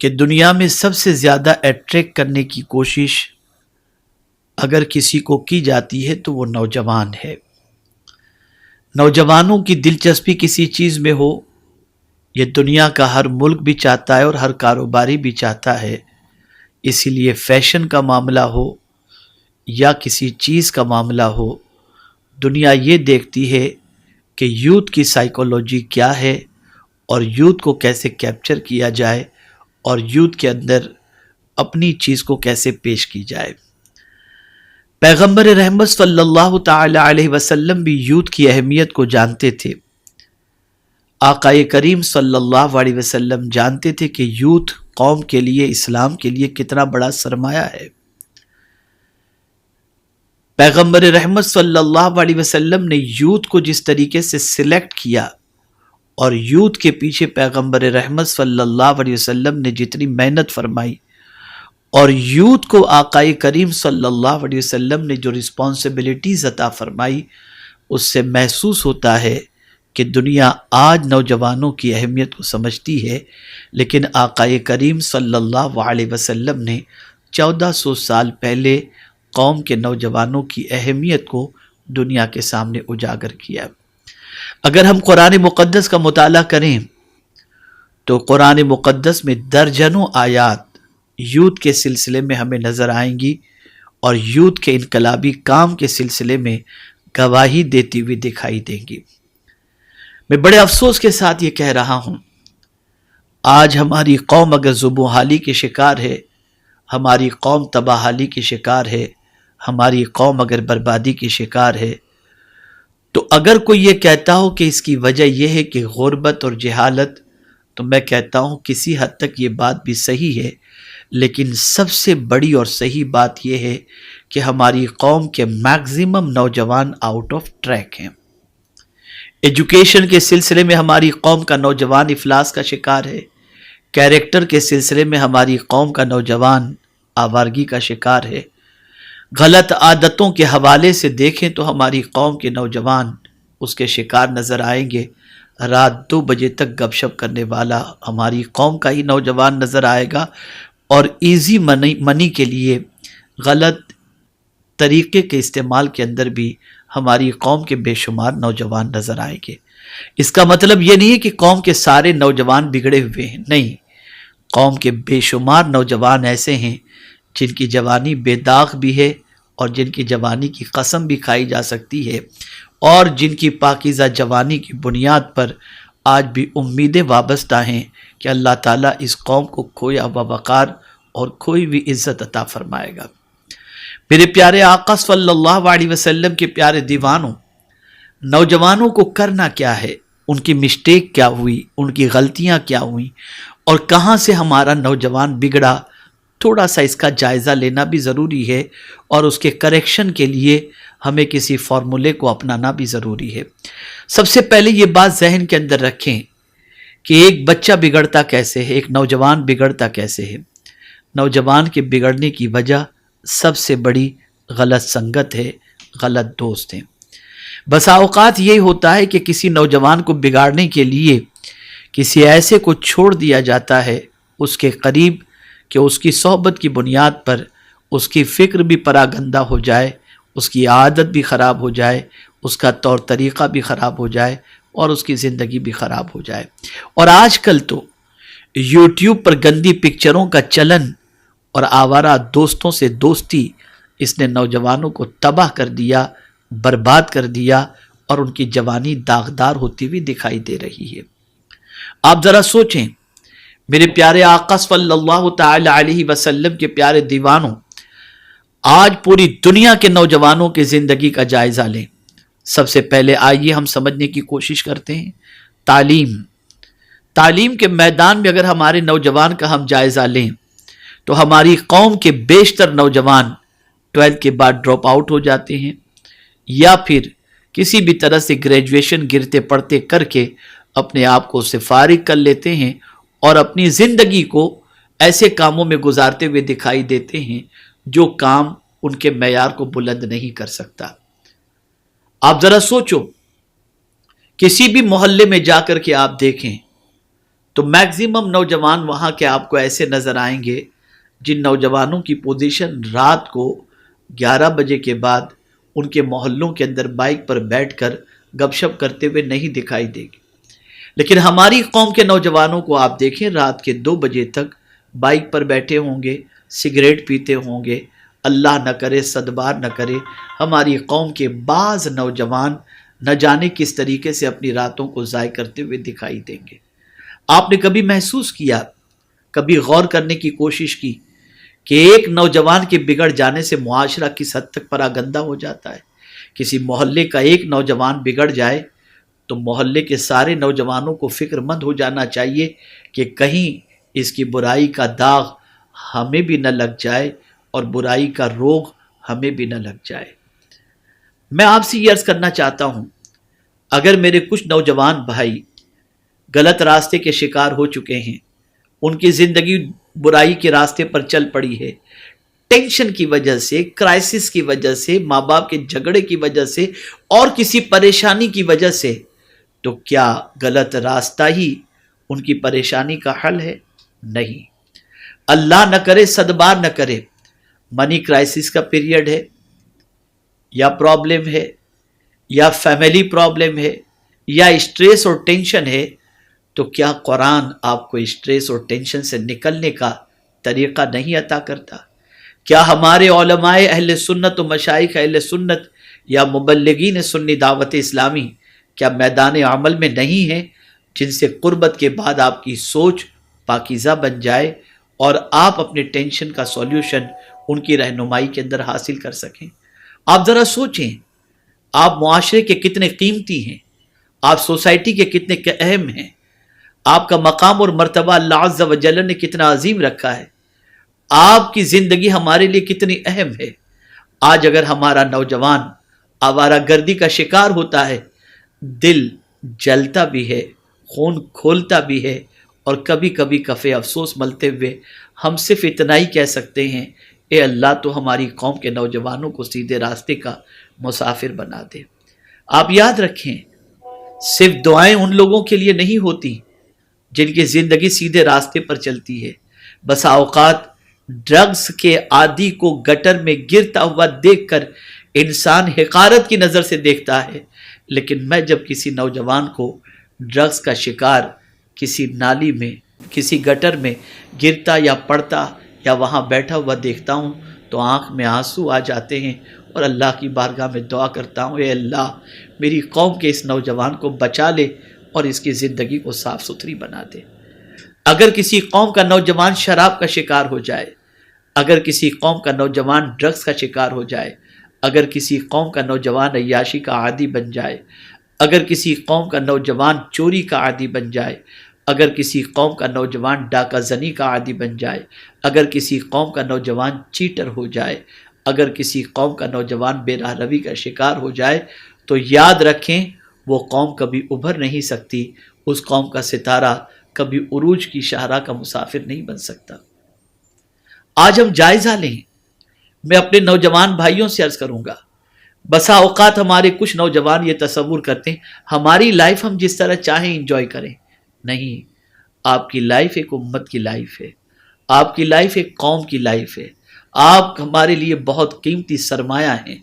کہ دنیا میں سب سے زیادہ اٹریکٹ کرنے کی کوشش اگر کسی کو کی جاتی ہے تو وہ نوجوان ہے۔ نوجوانوں کی دلچسپی کسی چیز میں ہو، یہ دنیا کا ہر ملک بھی چاہتا ہے اور ہر کاروباری بھی چاہتا ہے۔ اسی لیے فیشن کا معاملہ ہو یا کسی چیز کا معاملہ ہو، دنیا یہ دیکھتی ہے کہ یوتھ کی سائیکولوجی کیا ہے اور یوتھ کو کیسے کیپچر کیا جائے اور یوتھ کے اندر اپنی چیز کو کیسے پیش کی جائے۔ پیغمبر رحمت صلی اللہ تعالی علیہ وسلم بھی یوتھ کی اہمیت کو جانتے تھے۔ آقائے کریم صلی اللہ علیہ وسلم جانتے تھے کہ یوتھ قوم کے لیے، اسلام کے لیے کتنا بڑا سرمایہ ہے۔ پیغمبر رحمت صلی اللہ علیہ وسلم نے یوتھ کو جس طریقے سے سلیکٹ کیا اور یوتھ کے پیچھے پیغمبر رحمت صلی اللہ علیہ وسلم نے جتنی محنت فرمائی اور یوتھ کو آقائے کریم صلی اللہ علیہ وسلم نے جو رسپانسبلٹیز عطا فرمائی، اس سے محسوس ہوتا ہے کہ دنیا آج نوجوانوں کی اہمیت کو سمجھتی ہے، لیکن آقائے کریم صلی اللہ علیہ وسلم نے 1400 سال پہلے قوم کے نوجوانوں کی اہمیت کو دنیا کے سامنے اجاگر کیا۔ اگر ہم قرآن مقدس کا مطالعہ کریں تو قرآن مقدس میں درجنوں آیات یوتھ کے سلسلے میں ہمیں نظر آئیں گی اور یوتھ کے انقلابی کام کے سلسلے میں گواہی دیتی ہوئی دکھائی دیں گی۔ میں بڑے افسوس کے ساتھ یہ کہہ رہا ہوں، آج ہماری قوم اگر زبوں کی شکار ہے، ہماری قوم تباہی کی شکار ہے، ہماری قوم اگر بربادی کی شکار ہے، تو اگر کوئی یہ کہتا ہو کہ اس کی وجہ یہ ہے کہ غربت اور جہالت، تو میں کہتا ہوں کسی حد تک یہ بات بھی صحیح ہے، لیکن سب سے بڑی اور صحیح بات یہ ہے کہ ہماری قوم کے میکزیمم نوجوان آؤٹ آف ٹریک ہیں۔ ایجوکیشن کے سلسلے میں ہماری قوم کا نوجوان افلاس کا شکار ہے، کیریکٹر کے سلسلے میں ہماری قوم کا نوجوان آوارگی کا شکار ہے، غلط عادتوں کے حوالے سے دیکھیں تو ہماری قوم کے نوجوان اس کے شکار نظر آئیں گے۔ رات 2 بجے تک گپ شپ کرنے والا ہماری قوم کا ہی نوجوان نظر آئے گا، اور ایزی منی کے لیے غلط طریقے کے استعمال کے اندر بھی ہماری قوم کے بے شمار نوجوان نظر آئیں گے۔ اس کا مطلب یہ نہیں ہے کہ قوم کے سارے نوجوان بگڑے ہوئے ہیں، نہیں، قوم کے بے شمار نوجوان ایسے ہیں جن کی جوانی بے داغ بھی ہے اور جن کی جوانی کی قسم بھی کھائی جا سکتی ہے، اور جن کی پاکیزہ جوانی کی بنیاد پر آج بھی امیدیں وابستہ ہیں کہ اللہ تعالیٰ اس قوم کو کھویا ہوا وقار اور کھوئی ہوئی عزت عطا فرمائے گا۔ میرے پیارے آقا صلی اللہ علیہ وسلم کے پیارے دیوانوں، نوجوانوں کو کرنا کیا ہے، ان کی مسٹیک کیا ہوئی، ان کی غلطیاں کیا ہوئیں اور کہاں سے ہمارا نوجوان بگڑا، تھوڑا سا اس کا جائزہ لینا بھی ضروری ہے، اور اس کے کریکشن کے لیے ہمیں کسی فارمولے کو اپنانا بھی ضروری ہے۔ سب سے پہلے یہ بات ذہن کے اندر رکھیں کہ ایک بچہ بگڑتا کیسے ہے، ایک نوجوان بگڑتا کیسے ہے۔ نوجوان کے بگڑنے کی وجہ سب سے بڑی غلط سنگت ہے، غلط دوست ہیں۔ بسا اوقات یہی ہوتا ہے کہ کسی نوجوان کو بگاڑنے کے لیے کسی ایسے کو چھوڑ دیا جاتا ہے اس کے قریب کہ اس کی صحبت کی بنیاد پر اس کی فکر بھی پراگندہ ہو جائے، اس کی عادت بھی خراب ہو جائے، اس کا طور طریقہ بھی خراب ہو جائے اور اس کی زندگی بھی خراب ہو جائے۔ اور آج کل تو یوٹیوب پر گندی پکچروں کا چلن اور آوارہ دوستوں سے دوستی، اس نے نوجوانوں کو تباہ کر دیا، برباد کر دیا، اور ان کی جوانی داغدار ہوتی ہوئی دکھائی دے رہی ہے۔ آپ ذرا سوچیں، میرے پیارے آقا صلی اللہ تعالی علیہ وسلم کے پیارے دیوانوں، آج پوری دنیا کے نوجوانوں کی زندگی کا جائزہ لیں۔ سب سے پہلے آئیے ہم سمجھنے کی کوشش کرتے ہیں تعلیم کے میدان میں اگر ہمارے نوجوان کا ہم جائزہ لیں تو ہماری قوم کے بیشتر نوجوان 12 کے بعد ڈراپ آؤٹ ہو جاتے ہیں، یا پھر کسی بھی طرح سے گریجویشن گرتے پڑتے کر کے اپنے آپ کو سے فارغ کر لیتے ہیں اور اپنی زندگی کو ایسے کاموں میں گزارتے ہوئے دکھائی دیتے ہیں جو کام ان کے معیار کو بلند نہیں کر سکتا۔ آپ ذرا سوچو، کسی بھی محلے میں جا کر کے آپ دیکھیں تو میکزیمم نوجوان وہاں کے آپ کو ایسے نظر آئیں گے جن نوجوانوں کی پوزیشن رات کو 11 بجے کے بعد ان کے محلوں کے اندر بائک پر بیٹھ کر گپ شپ کرتے ہوئے نہیں دکھائی دے گی. لیکن ہماری قوم کے نوجوانوں کو آپ دیکھیں رات کے 2 بجے تک بائک پر بیٹھے ہوں گے، سگریٹ پیتے ہوں گے. اللہ نہ کرے، صدبار نہ کرے، ہماری قوم کے بعض نوجوان نہ جانے کس طریقے سے اپنی راتوں کو ضائع کرتے ہوئے دکھائی دیں گے. آپ نے کبھی محسوس کیا، کبھی غور کرنے کی کوشش کی کہ ایک نوجوان کے بگڑ جانے سے معاشرہ کس حد تک پراگندہ ہو جاتا ہے؟ کسی محلے کا ایک نوجوان بگڑ جائے تو محلے کے سارے نوجوانوں کو فکر مند ہو جانا چاہیے کہ کہیں اس کی برائی کا داغ ہمیں بھی نہ لگ جائے اور برائی کا روگ ہمیں بھی نہ لگ جائے. میں آپ سے یہ عرض کرنا چاہتا ہوں، اگر میرے کچھ نوجوان بھائی غلط راستے کے شکار ہو چکے ہیں، ان کی زندگی برائی کے راستے پر چل پڑی ہے، ٹینشن کی وجہ سے، کرائسس کی وجہ سے، ماں باپ کے جھگڑے کی وجہ سے اور کسی پریشانی کی وجہ سے، تو کیا غلط راستہ ہی ان کی پریشانی کا حل ہے؟ نہیں. اللہ نہ کرے، صدبار نہ کرے، منی کرائسس کا پیریڈ ہے یا پرابلم ہے یا فیملی پرابلم ہے یا اسٹریس اور ٹینشن ہے، تو کیا قرآن آپ کو اسٹریس اور ٹینشن سے نکلنے کا طریقہ نہیں عطا کرتا؟ کیا ہمارے علماء اہل سنت و مشائخ اہل سنت یا مبلغین سنی دعوت اسلامی کیا میدان عمل میں نہیں ہیں جن سے قربت کے بعد آپ کی سوچ پاکیزہ بن جائے اور آپ اپنے ٹینشن کا سولیوشن ان کی رہنمائی کے اندر حاصل کر سکیں؟ آپ ذرا سوچیں، آپ معاشرے کے کتنے قیمتی ہیں، آپ سوسائٹی کے کتنے اہم ہیں، آپ کا مقام اور مرتبہ اللہ عز و جل نے کتنا عظیم رکھا ہے، آپ کی زندگی ہمارے لیے کتنی اہم ہے. آج اگر ہمارا نوجوان آوارہ گردی کا شکار ہوتا ہے، دل جلتا بھی ہے، خون کھولتا بھی ہے، اور کبھی کبھی کفے افسوس ملتے ہوئے ہم صرف اتنا ہی کہہ سکتے ہیں، اے اللہ تو ہماری قوم کے نوجوانوں کو سیدھے راستے کا مسافر بنا دے. آپ یاد رکھیں، صرف دعائیں ان لوگوں کے لیے نہیں ہوتی جن کی زندگی سیدھے راستے پر چلتی ہے. بسا اوقات ڈرگز کے عادی کو گٹر میں گرتا ہوا دیکھ کر انسان حقارت کی نظر سے دیکھتا ہے، لیکن میں جب کسی نوجوان کو ڈرگز کا شکار کسی نالی میں، کسی گٹر میں گرتا یا پڑتا یا وہاں بیٹھا ہوا دیکھتا ہوں تو آنکھ میں آنسو آ جاتے ہیں اور اللہ کی بارگاہ میں دعا کرتا ہوں، اے اللہ میری قوم کے اس نوجوان کو بچا لے اور اس کی زندگی کو صاف ستھری بنا دے. اگر کسی قوم کا نوجوان شراب کا شکار ہو جائے، اگر کسی قوم کا نوجوان ڈرگز کا شکار ہو جائے، اگر کسی قوم کا نوجوان عیاشی کا عادی بن جائے، اگر کسی قوم کا نوجوان چوری کا عادی بن جائے، اگر کسی قوم کا نوجوان ڈاکہ زنی کا عادی بن جائے، اگر کسی قوم کا نوجوان چیٹر ہو جائے، اگر کسی قوم کا نوجوان بے راہ روی کا شکار ہو جائے، تو یاد رکھیں وہ قوم کبھی ابھر نہیں سکتی، اس قوم کا ستارہ کبھی عروج کی شاہراہ کا مسافر نہیں بن سکتا. آج ہم جائزہ لیں. میں اپنے نوجوان بھائیوں سے عرض کروں گا، بسا اوقات ہمارے کچھ نوجوان یہ تصور کرتے ہیں ہماری لائف ہم جس طرح چاہیں انجوائے کریں. نہیں، آپ کی لائف ایک امت کی لائف ہے، آپ کی لائف ایک قوم کی لائف ہے، آپ ہمارے لیے بہت قیمتی سرمایہ ہیں.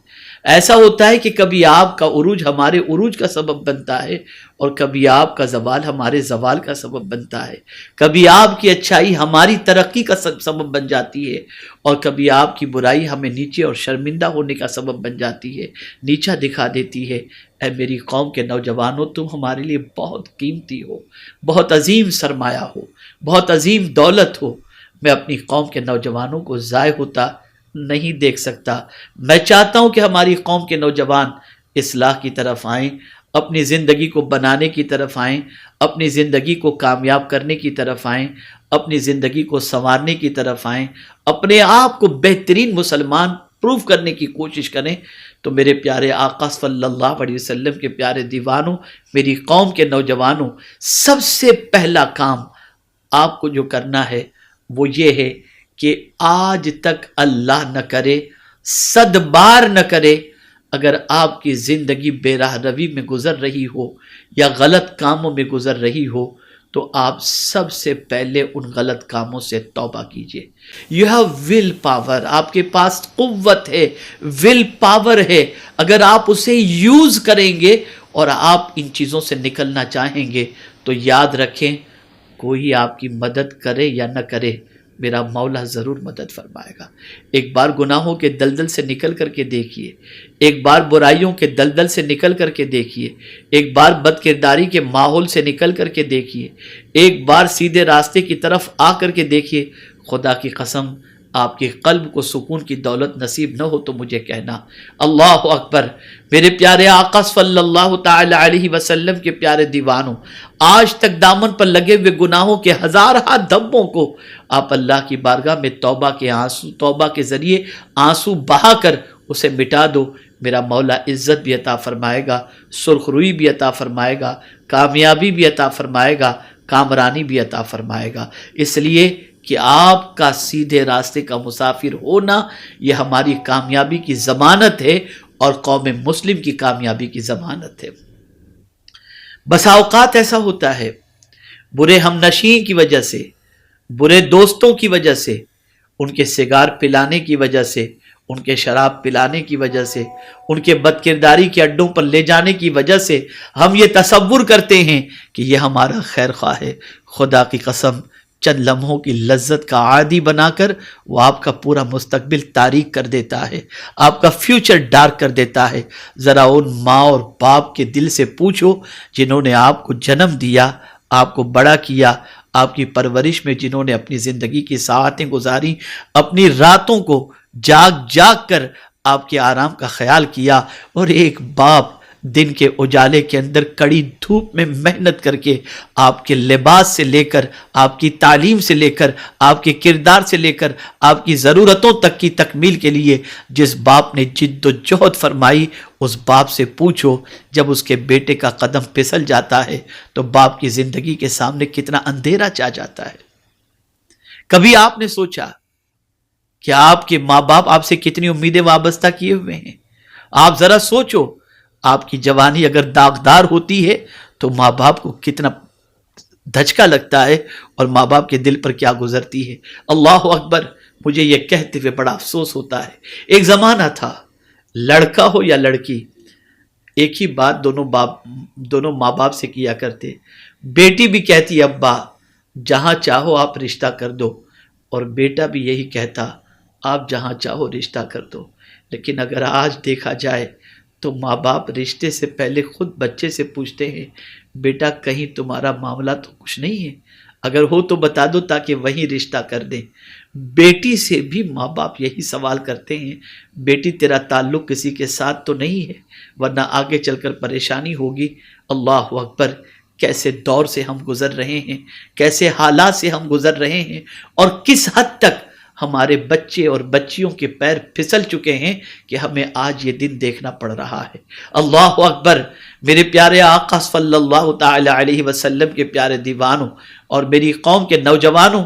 ایسا ہوتا ہے کہ کبھی آپ کا عروج ہمارے عروج کا سبب بنتا ہے اور کبھی آپ کا زوال ہمارے زوال کا سبب بنتا ہے، کبھی آپ کی اچھائی ہماری ترقی کا سبب بن جاتی ہے اور کبھی آپ کی برائی ہمیں نیچے اور شرمندہ ہونے کا سبب بن جاتی ہے، نیچا دکھا دیتی ہے. اے میری قوم کے نوجوانوں، تم ہمارے لیے بہت قیمتی ہو، بہت عظیم سرمایہ ہو، بہت عظیم دولت ہو. میں اپنی قوم کے نوجوانوں کو ضائع ہوتا نہیں دیکھ سکتا. میں چاہتا ہوں کہ ہماری قوم کے نوجوان اصلاح کی طرف آئیں، اپنی زندگی کو بنانے کی طرف آئیں، اپنی زندگی کو کامیاب کرنے کی طرف آئیں، اپنی زندگی کو سنوارنے کی طرف آئیں، اپنے آپ کو بہترین مسلمان پروف کرنے کی کوشش کریں. تو میرے پیارے آقا صلی اللہ علیہ وسلم کے پیارے دیوانوں، میری قوم کے نوجوانوں، سب سے پہلا کام آپ کو جو کرنا ہے وہ یہ ہے کہ آج تک اللہ نہ کرے، صد بار نہ کرے، اگر آپ کی زندگی بے راہ روی میں گزر رہی ہو یا غلط کاموں میں گزر رہی ہو تو آپ سب سے پہلے ان غلط کاموں سے توبہ کیجئے. یو ہیو ول پاور، آپ کے پاس قوت ہے، ول پاور ہے. اگر آپ اسے یوز کریں گے اور آپ ان چیزوں سے نکلنا چاہیں گے تو یاد رکھیں کوئی آپ کی مدد کرے یا نہ کرے، میرا مولا ضرور مدد فرمائے گا. ایک بار گناہوں کے دلدل سے نکل کر کے دیکھیے، ایک بار برائیوں کے دلدل سے نکل کر کے دیکھیے، ایک بار بد کرداری کے ماحول سے نکل کر کے دیکھیے، ایک بار سیدھے راستے کی طرف آ کر کے دیکھیے. خدا کی قسم آپ کے قلب کو سکون کی دولت نصیب نہ ہو تو مجھے کہنا. اللہ اکبر. میرے پیارے آقا صلی اللہ تعالی علیہ وسلم کے پیارے دیوانوں، آج تک دامن پر لگے ہوئے گناہوں کے ہزارہ دھبوں کو آپ اللہ کی بارگاہ میں توبہ کے ذریعے آنسو بہا کر اسے مٹا دو. میرا مولا عزت بھی عطا فرمائے گا، سرخ روئی بھی عطا فرمائے گا، کامیابی بھی عطا فرمائے گا، کامرانی بھی عطا فرمائے گا. اس لیے کہ آپ کا سیدھے راستے کا مسافر ہونا یہ ہماری کامیابی کی ضمانت ہے اور قوم مسلم کی کامیابی کی ضمانت ہے. بسا اوقات ایسا ہوتا ہے برے ہم نشین کی وجہ سے، برے دوستوں کی وجہ سے، ان کے سگار پلانے کی وجہ سے، ان کے شراب پلانے کی وجہ سے، ان کے بد کرداری کے اڈوں پر لے جانے کی وجہ سے ہم یہ تصور کرتے ہیں کہ یہ ہمارا خیر خواہ ہے. خدا کی قسم چند لمحوں کی لذت کا عادی بنا کر وہ آپ کا پورا مستقبل تاریک کر دیتا ہے، آپ کا فیوچر ڈارک کر دیتا ہے. ذرا ان ماں اور باپ کے دل سے پوچھو جنہوں نے آپ کو جنم دیا، آپ کو بڑا کیا، آپ کی پرورش میں جنہوں نے اپنی زندگی کی ساعتیں گزاری، اپنی راتوں کو جاگ جاگ کر آپ کے آرام کا خیال کیا. اور ایک باپ دن کے اجالے کے اندر کڑی دھوپ میں محنت کر کے آپ کے لباس سے لے کر، آپ کی تعلیم سے لے کر، آپ کے کردار سے لے کر، آپ کی ضرورتوں تک کی تکمیل کے لیے جس باپ نے جد و جہد فرمائی، اس باپ سے پوچھو جب اس کے بیٹے کا قدم پھسل جاتا ہے تو باپ کی زندگی کے سامنے کتنا اندھیرا چھا جاتا ہے. کبھی آپ نے سوچا کہ آپ کے ماں باپ آپ سے کتنی امیدیں وابستہ کیے ہوئے ہیں؟ آپ ذرا سوچو، آپ کی جوانی اگر داغدار ہوتی ہے تو ماں باپ کو کتنا دھچکا لگتا ہے اور ماں باپ کے دل پر کیا گزرتی ہے. اللہ اکبر. مجھے یہ کہتے ہوئے بڑا افسوس ہوتا ہے، ایک زمانہ تھا لڑکا ہو یا لڑکی ایک ہی بات دونوں ماں باپ سے کیا کرتے. بیٹی بھی کہتی ابا جہاں چاہو آپ رشتہ کر دو، اور بیٹا بھی یہی کہتا آپ جہاں چاہو رشتہ کر دو. لیکن اگر آج دیکھا جائے تو ماں باپ رشتے سے پہلے خود بچے سے پوچھتے ہیں بیٹا کہیں تمہارا معاملہ تو کچھ نہیں ہے، اگر ہو تو بتا دو تاکہ وہیں رشتہ کر دیں. بیٹی سے بھی ماں باپ یہی سوال کرتے ہیں بیٹی تیرا تعلق کسی کے ساتھ تو نہیں ہے ورنہ آگے چل کر پریشانی ہوگی. اللہ اکبر. کیسے دور سے ہم گزر رہے ہیں، کیسے حالات سے ہم گزر رہے ہیں، اور کس حد تک ہمارے بچے اور بچیوں کے پیر پھسل چکے ہیں کہ ہمیں آج یہ دن دیکھنا پڑ رہا ہے. اللہ اکبر. میرے پیارے آقا صلی اللہ تعالی علیہ وسلم کے پیارے دیوانوں اور میری قوم کے نوجوانوں،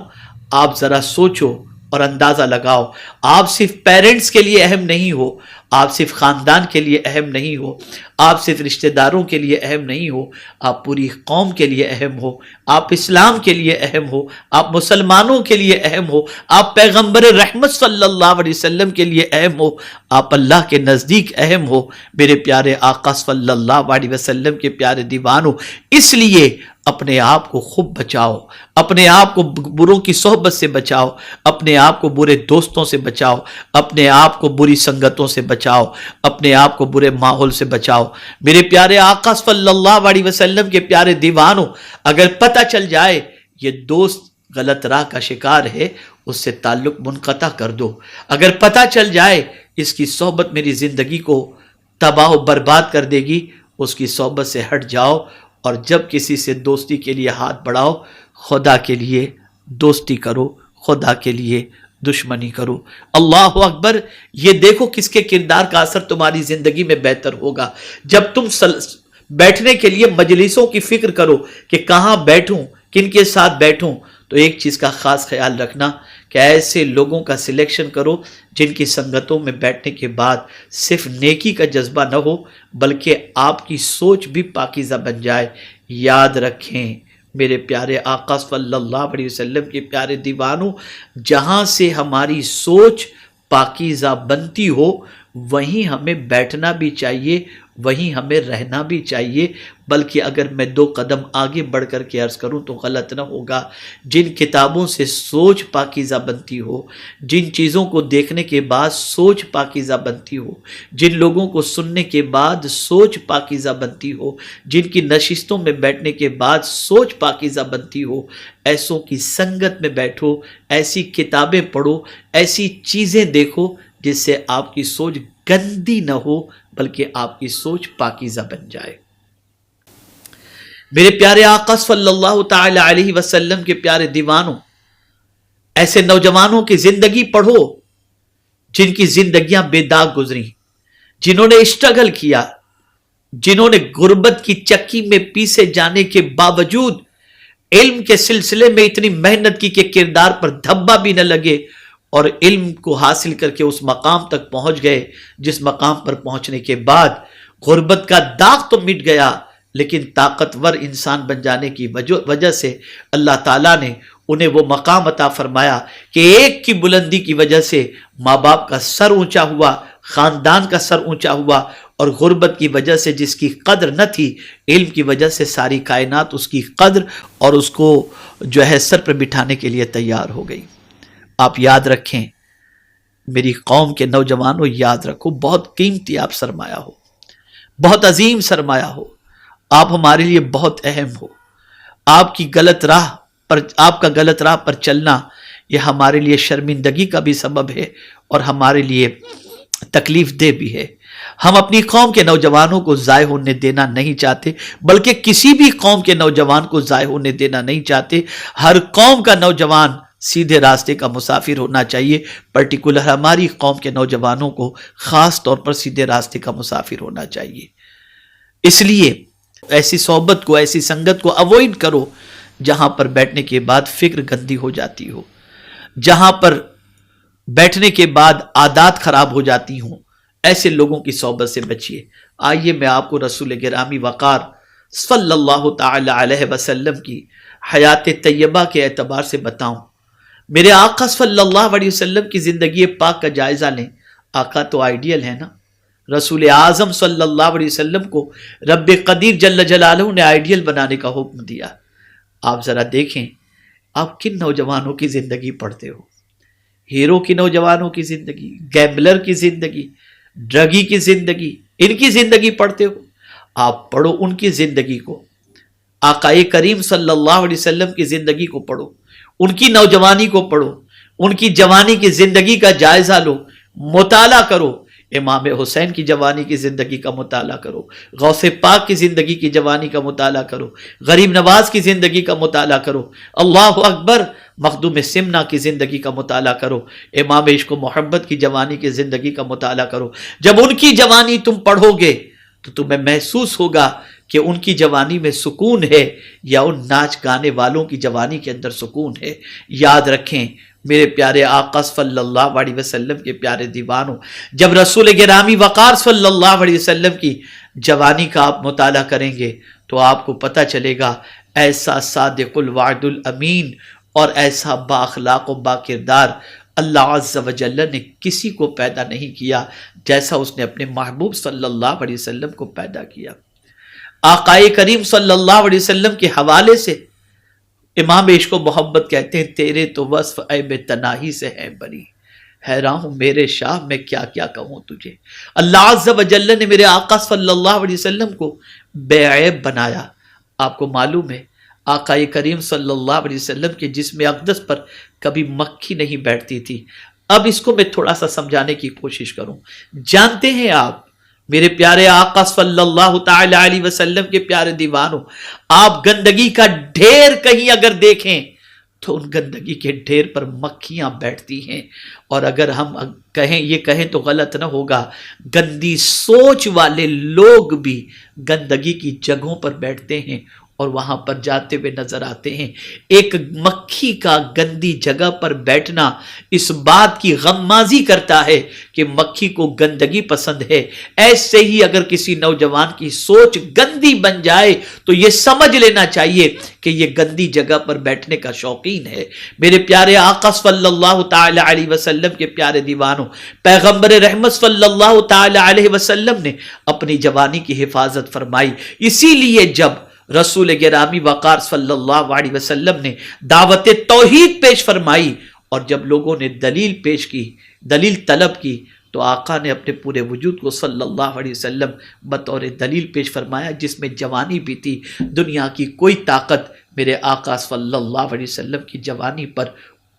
آپ ذرا سوچو اور اندازہ لگاؤ. آپ صرف پیرنٹس کے لیے اہم نہیں ہو، آپ صرف خاندان کے لیے اہم نہیں ہو، آپ صرف رشتہ داروں کے لیے اہم نہیں ہو، آپ پوری قوم کے لیے اہم ہو، آپ اسلام کے لیے اہم ہو، آپ مسلمانوں کے لیے اہم ہو، آپ پیغمبر رحمت صلی اللہ علیہ وسلم کے لیے اہم ہو، آپ اللہ کے نزدیک اہم ہو. میرے پیارے آقا صلی اللہ علیہ وسلم کے پیارے دیوانوں، اس لیے اپنے آپ کو خوب بچاؤ، اپنے آپ کو بروں کی صحبت سے بچاؤ، اپنے آپ کو برے دوستوں سے بچاؤ، اپنے آپ کو بری سنگتوں سے بچاؤ، اپنے آپ کو برے ماحول سے بچاؤ. میرے پیارے آقا صلی اللہ علیہ وسلم کے پیارے دیوانوں، اگر پتہ چل جائے یہ دوست غلط راہ کا شکار ہے اس سے تعلق منقطع کر دو. اگر پتہ چل جائے اس کی صحبت میری زندگی کو تباہ و برباد کر دے گی اس کی صحبت سے ہٹ جاؤ. اور جب کسی سے دوستی کے لیے ہاتھ بڑھاؤ خدا کے لیے دوستی کرو، خدا کے لیے دشمنی کرو. اللہ اکبر. یہ دیکھو کس کے کردار کا اثر تمہاری زندگی میں بہتر ہوگا. جب تم بیٹھنے کے لیے مجلسوں کی فکر کرو کہ کہاں بیٹھوں، کن کے ساتھ بیٹھوں، تو ایک چیز کا خاص خیال رکھنا کہ ایسے لوگوں کا سلیکشن کرو جن کی سنگتوں میں بیٹھنے کے بعد صرف نیکی کا جذبہ نہ ہو بلکہ آپ کی سوچ بھی پاکیزہ بن جائے. یاد رکھیں میرے پیارے آقا صلی اللہ علیہ وسلم کے پیارے دیوانوں، جہاں سے ہماری سوچ پاکیزہ بنتی ہو وہیں ہمیں بیٹھنا بھی چاہیے، وہیں ہمیں رہنا بھی چاہیے۔ بلکہ اگر میں 2 قدم آگے بڑھ کر کے عرض کروں تو غلط نہ ہوگا، جن کتابوں سے سوچ پاکیزہ بنتی ہو، جن چیزوں کو دیکھنے کے بعد سوچ پاکیزہ بنتی ہو، جن لوگوں کو سننے کے بعد سوچ پاکیزہ بنتی ہو، جن کی نشستوں میں بیٹھنے کے بعد سوچ پاکیزہ بنتی ہو، ایسوں کی سنگت میں بیٹھو، ایسی کتابیں پڑھو، ایسی چیزیں دیکھو جس سے آپ کی سوچ گندی نہ ہو بلکہ آپ کی سوچ پاکیزہ بن جائے۔ میرے پیارے آقا صلی اللہ تعالی علیہ وسلم کے پیارے دیوانوں، ایسے نوجوانوں کی زندگی پڑھو جن کی زندگیاں بے داغ گزری، جنہوں نے اسٹرگل کیا، جنہوں نے غربت کی چکی میں پیسے جانے کے باوجود علم کے سلسلے میں اتنی محنت کی کہ کردار پر دھبا بھی نہ لگے، اور علم کو حاصل کر کے اس مقام تک پہنچ گئے جس مقام پر پہنچنے کے بعد غربت کا داغ تو مٹ گیا، لیکن طاقتور انسان بن جانے کی وجہ سے اللہ تعالیٰ نے انہیں وہ مقام عطا فرمایا کہ ایک کی بلندی کی وجہ سے ماں باپ کا سر اونچا ہوا، خاندان کا سر اونچا ہوا، اور غربت کی وجہ سے جس کی قدر نہ تھی، علم کی وجہ سے ساری کائنات اس کی قدر اور اس کو جو ہے سر پر بٹھانے کے لیے تیار ہو گئی۔ آپ یاد رکھیں، میری قوم کے نوجوانوں، یاد رکھو، بہت قیمتی آپ سرمایہ ہو، بہت عظیم سرمایہ ہو، آپ ہمارے لیے بہت اہم ہو۔ آپ کا غلط راہ پر چلنا یہ ہمارے لیے شرمندگی کا بھی سبب ہے اور ہمارے لیے تکلیف دہ بھی ہے۔ ہم اپنی قوم کے نوجوانوں کو ضائع ہونے دینا نہیں چاہتے، بلکہ کسی بھی قوم کے نوجوان کو ضائع ہونے دینا نہیں چاہتے۔ ہر قوم کا نوجوان سیدھے راستے کا مسافر ہونا چاہیے، پرٹیکولر ہماری قوم کے نوجوانوں کو خاص طور پر سیدھے راستے کا مسافر ہونا چاہیے۔ اس لیے ایسی صحبت کو، ایسی سنگت کو اوائڈ کرو جہاں پر بیٹھنے کے بعد فکر گندی ہو جاتی ہو، جہاں پر بیٹھنے کے بعد عادات خراب ہو جاتی ہوں، ایسے لوگوں کی صحبت سے بچیے۔ آئیے میں آپ کو رسول گرامی وقار صلی اللہ تعالی علیہ وسلم کی حیات طیبہ کے اعتبار سے بتاؤں۔ میرے آقا صلی اللہ علیہ وسلم کی زندگی پاک کا جائزہ لیں۔ آقا تو آئیڈیل ہے نا، رسول اعظم صلی اللہ علیہ وسلم کو رب قدیر جل جلالہ نے آئیڈیل بنانے کا حکم دیا۔ آپ ذرا دیکھیں آپ کن نوجوانوں کی زندگی پڑھتے ہو، ہیرو کی نوجوانوں کی زندگی، گیمبلر کی زندگی، ڈرگی کی زندگی، ان کی زندگی پڑھتے ہو۔ آپ پڑھو ان کی زندگی کو، آقا کریم صلی اللہ علیہ وسلم کی زندگی کو پڑھو، ان کی نوجوانی کو پڑھو، ان کی جوانی کی زندگی کا جائزہ لو، مطالعہ کرو۔ امام حسین کی جوانی کی زندگی کا مطالعہ کرو، غوث پاک کی زندگی کی جوانی کا مطالعہ کرو، غریب نواز کی زندگی کا مطالعہ کرو، اللہ اکبر، مخدوم سمنا کی زندگی کا مطالعہ کرو، امام عشق و محبت کی جوانی کی زندگی کا مطالعہ کرو۔ جب ان کی جوانی تم پڑھو گے تو تمہیں محسوس ہوگا کہ ان کی جوانی میں سکون ہے یا ان ناچ گانے والوں کی جوانی کے اندر سکون ہے۔ یاد رکھیں میرے پیارے آقا صلی اللہ علیہ وسلم کے پیارے دیوانوں، جب رسول گرامی وقار صلی اللہ علیہ وسلم کی جوانی کا آپ مطالعہ کریں گے تو آپ کو پتہ چلے گا ایسا صادق الوعد الامین اور ایسا با اخلاق و با کردار اللہ عز و جل نے کسی کو پیدا نہیں کیا جیسا اس نے اپنے محبوب صلی اللہ علیہ وسلم کو پیدا کیا۔ آقا کریم صلی اللہ علیہ وسلم کے حوالے سے امام عشق و محبت کہتے ہیں تیرے تو وصف عیب تناہی سے ہے بری، حیران ہوں میرے شاہ میں کیا کیا کہوں تجھے۔ اللہ عز و جل نے میرے آقا صلی اللہ علیہ وسلم کو بے عیب بنایا۔ آپ کو معلوم ہے آقا کریم صلی اللہ علیہ وسلم کے جسم اقدس پر کبھی مکھی نہیں بیٹھتی تھی۔ اب اس کو میں تھوڑا سا سمجھانے کی کوشش کروں۔ جانتے ہیں آپ میرے پیارے آقا صلی اللہ تعالی علیہ وسلم کے پیارے دیوانوں، آپ گندگی کا ڈھیر کہیں اگر دیکھیں تو ان گندگی کے ڈھیر پر مکھیاں بیٹھتی ہیں، اور اگر ہم یہ کہیں تو غلط نہ ہوگا، گندی سوچ والے لوگ بھی گندگی کی جگہوں پر بیٹھتے ہیں، اور وہاں پر جاتے ہوئے نظر آتے ہیں. ایک مکھی کا گندی جگہ پر بیٹھنا اس بات کی غمازی کرتا ہے کہ مکھی کو گندگی پسند ہے. ایسے ہی اگر کسی نوجوان کی سوچ گندی بن جائے تو یہ سمجھ لینا چاہیے کہ یہ گندی جگہ پر بیٹھنے کا شوقین ہے. میرے پیارے آقا صلی اللہ تعالی علیہ وسلم کے پیارے دیوانوں، پیغمبر رحمت صلی اللہ تعالی علیہ وسلم نے اپنی جوانی کی حفاظت فرمائی. اسی لیے جب رسول گرامی وقار صلی اللہ علیہ وسلم نے دعوت توحید پیش فرمائی اور جب لوگوں نے دلیل پیش کی، دلیل طلب کی، تو آقا نے اپنے پورے وجود کو صلی اللہ علیہ وسلم بطور دلیل پیش فرمایا، جس میں جوانی بھی تھی. دنیا کی کوئی طاقت میرے آقا صلی اللہ علیہ وسلم کی جوانی پر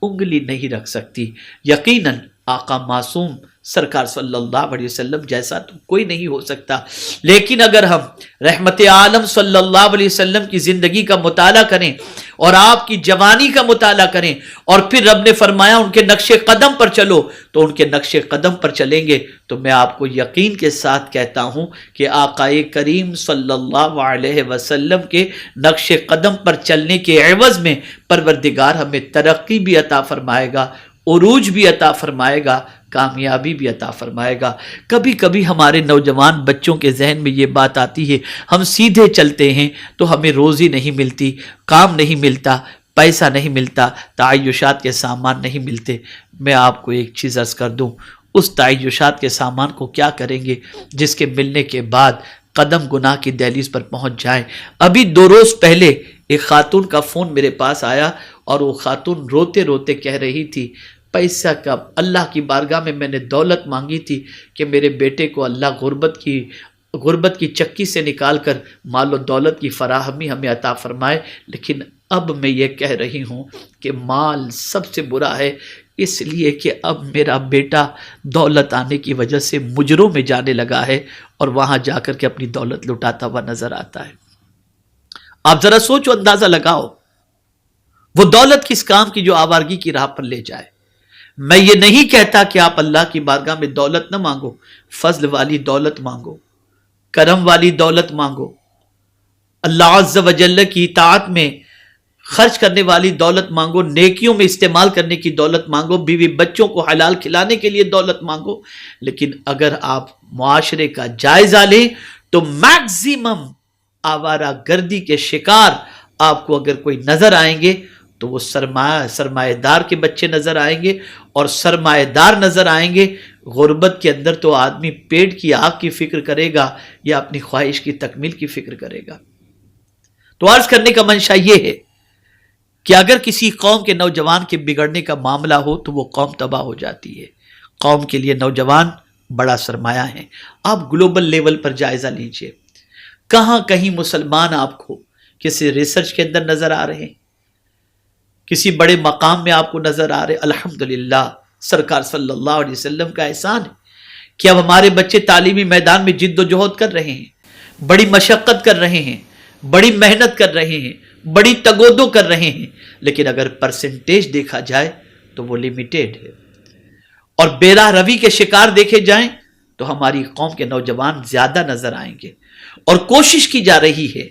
انگلی نہیں رکھ سکتی. یقیناً آقا معصوم سرکار صلی اللہ علیہ وسلم جیسا تو کوئی نہیں ہو سکتا، لیکن اگر ہم رحمت عالم صلی اللہ علیہ وسلم کی زندگی کا مطالعہ کریں اور آپ کی جوانی کا مطالعہ کریں اور پھر رب نے فرمایا ان کے نقش قدم پر چلو، تو ان کے نقش قدم پر چلیں گے تو میں آپ کو یقین کے ساتھ کہتا ہوں کہ آقا کریم صلی اللہ علیہ وسلم کے نقش قدم پر چلنے کے عوض میں پروردگار ہمیں ترقی بھی عطا فرمائے گا، عروج بھی عطا فرمائے گا، کامیابی بھی عطا فرمائے گا. کبھی کبھی ہمارے نوجوان بچوں کے ذہن میں یہ بات آتی ہے، ہم سیدھے چلتے ہیں تو ہمیں روزی نہیں ملتی، کام نہیں ملتا، پیسہ نہیں ملتا، تعیشات کے سامان نہیں ملتے. میں آپ کو ایک چیز عرض کر دوں، اس تعیشات کے سامان کو کیا کریں گے جس کے ملنے کے بعد قدم گناہ کی دہلیز پر پہنچ جائیں. ابھی 2 روز پہلے ایک خاتون کا فون میرے پاس آیا اور وہ خاتون روتے روتے کہہ رہی تھی، پیسہ کا اللہ کی بارگاہ میں نے دولت مانگی تھی کہ میرے بیٹے کو اللہ غربت کی چکی سے نکال کر مال و دولت کی فراہمی ہمیں عطا فرمائے، لیکن اب میں یہ کہہ رہی ہوں کہ مال سب سے برا ہے، اس لیے کہ اب میرا بیٹا دولت آنے کی وجہ سے مجروں میں جانے لگا ہے اور وہاں جا کر کے اپنی دولت لٹاتا ہوا نظر آتا ہے. آپ ذرا سوچو، اندازہ لگاؤ وہ دولت کس کام کی جو آوارگی کی راہ پر لے جائے. میں یہ نہیں کہتا کہ آپ اللہ کی بارگاہ میں دولت نہ مانگو، فضل والی دولت مانگو، کرم والی دولت مانگو، اللہ عز و جل کی اطاعت میں خرچ کرنے والی دولت مانگو، نیکیوں میں استعمال کرنے کی دولت مانگو، بیوی بچوں کو حلال کھلانے کے لیے دولت مانگو. لیکن اگر آپ معاشرے کا جائزہ لیں تو میکزیمم آوارہ گردی کے شکار آپ کو اگر کوئی نظر آئیں گے تو وہ سرمایہ دار کے بچے نظر آئیں گے، اور سرمایہ دار نظر آئیں گے. غربت کے اندر تو آدمی پیٹ کی آگ کی فکر کرے گا یا اپنی خواہش کی تکمیل کی فکر کرے گا. تو عرض کرنے کا منشا یہ ہے کہ اگر کسی قوم کے نوجوان کے بگڑنے کا معاملہ ہو تو وہ قوم تباہ ہو جاتی ہے. قوم کے لیے نوجوان بڑا سرمایہ ہے. آپ گلوبل لیول پر جائزہ لیجئے، کہاں کہیں مسلمان آپ کو کسی ریسرچ کے اندر نظر آ رہے ہیں، کسی بڑے مقام میں آپ کو نظر آ رہے. الحمدللہ سرکار صلی اللہ علیہ وسلم کا احسان ہے کہ اب ہمارے بچے تعلیمی میدان میں جد و جہد کر رہے ہیں، بڑی مشقت کر رہے ہیں، بڑی محنت کر رہے ہیں، بڑی تگودو کر رہے ہیں، لیکن اگر پرسنٹیج دیکھا جائے تو وہ لیمیٹیڈ ہے. اور بے راہ روی کے شکار دیکھے جائیں تو ہماری قوم کے نوجوان زیادہ نظر آئیں گے. اور کوشش کی جا رہی ہے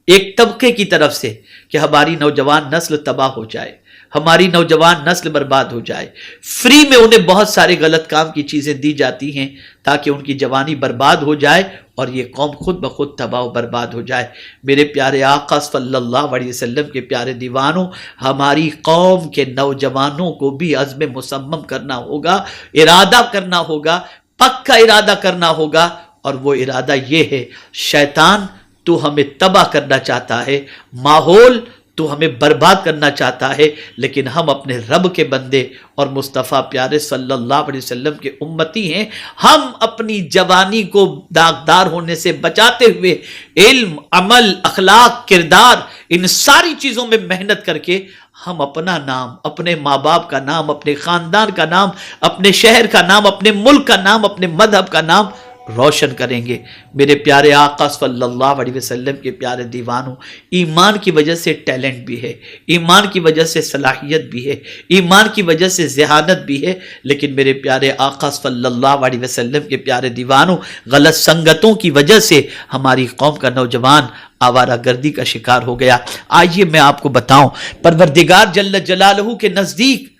ایک طبقے کی طرف سے کہ ہماری نوجوان نسل تباہ ہو جائے، ہماری نوجوان نسل برباد ہو جائے. فری میں انہیں بہت سارے غلط کام کی چیزیں دی جاتی ہیں تاکہ ان کی جوانی برباد ہو جائے اور یہ قوم خود بخود تباہ و برباد ہو جائے. میرے پیارے آقا صلی اللہ علیہ وسلم کے پیارے دیوانوں، ہماری قوم کے نوجوانوں کو بھی عزم مصمم کرنا ہوگا، ارادہ کرنا ہوگا، پکا ارادہ کرنا ہوگا. اور وہ ارادہ یہ ہے، شیطان تو ہمیں تباہ کرنا چاہتا ہے، ماحول تو ہمیں برباد کرنا چاہتا ہے، لیکن ہم اپنے رب کے بندے اور مصطفیٰ پیارے صلی اللہ علیہ وسلم کے امتی ہیں. ہم اپنی جوانی کو داغدار ہونے سے بچاتے ہوئے علم، عمل، اخلاق، کردار، ان ساری چیزوں میں محنت کر کے ہم اپنا نام، اپنے ماں باپ کا نام، اپنے خاندان کا نام، اپنے شہر کا نام، اپنے ملک کا نام، اپنے مذہب کا نام روشن کریں گے۔ میرے پیارے آقا صلی اللہ علیہ وسلم کے پیارے دیوانوں، ایمان کی وجہ سے ٹیلنٹ بھی ہے، ایمان کی وجہ سے صلاحیت بھی ہے، ایمان کی وجہ سے ذہانت بھی ہے، لیکن میرے پیارے آقا صلی اللہ علیہ وسلم کے پیارے دیوانوں، غلط سنگتوں کی وجہ سے ہماری قوم کا نوجوان آوارہ گردی کا شکار ہو گیا۔ آئیے میں آپ کو بتاؤں پروردگار جل جلالہ کے نزدیک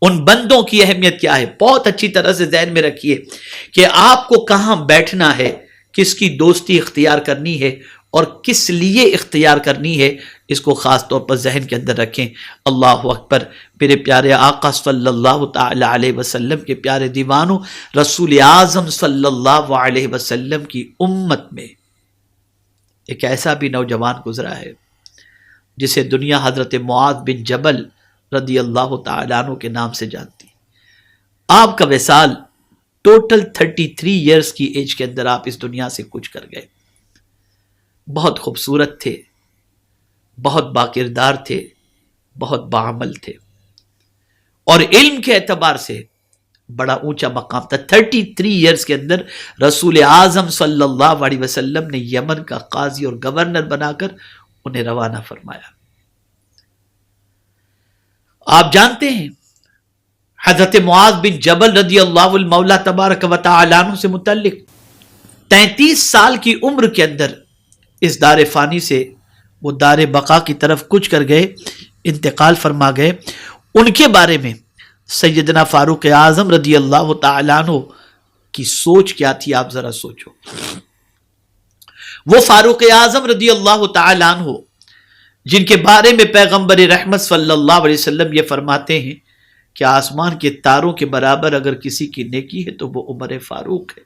ان بندوں کی اہمیت کیا ہے۔ بہت اچھی طرح سے ذہن میں رکھیے کہ آپ کو کہاں بیٹھنا ہے، کس کی دوستی اختیار کرنی ہے اور کس لیے اختیار کرنی ہے، اس کو خاص طور پر ذہن کے اندر رکھیں۔ اللہ اکبر۔ میرے پیارے آقا صلی اللہ تعالی علیہ وسلم کے پیارے دیوانوں، رسول اعظم صلی اللہ علیہ وسلم کی امت میں ایک ایسا بھی نوجوان گزرا ہے جسے دنیا حضرت معاذ بن جبل رضی اللہ تعالیٰ عنہ کے نام سے جانتی۔ آپ کا وصال ٹوٹل 33 ایئرز کی ایج کے اندر آپ اس دنیا سے کچھ کر گئے۔ بہت خوبصورت تھے، بہت باکردار تھے، بہت باعمل تھے، اور علم کے اعتبار سے بڑا اونچا مقام تھا۔ 33 ایئرز کے اندر رسول اعظم صلی اللہ علیہ وسلم نے یمن کا قاضی اور گورنر بنا کر انہیں روانہ فرمایا۔ آپ جانتے ہیں حضرت معاذ بن جبل رضی اللہ المولا تبارک و تعالی عنہ سے متعلق 33 سال کی عمر کے اندر اس دار فانی سے وہ دار بقا کی طرف کچھ کر گئے، انتقال فرما گئے۔ ان کے بارے میں سیدنا فاروق اعظم رضی اللہ تعالی عنہ کی سوچ کیا تھی، آپ ذرا سوچو۔ وہ فاروق اعظم رضی اللہ تعالی عنہ جن کے بارے میں پیغمبر رحمت صلی اللہ علیہ وسلم یہ فرماتے ہیں کہ آسمان کے تاروں کے برابر اگر کسی کی نیکی ہے تو وہ عمر فاروق ہے۔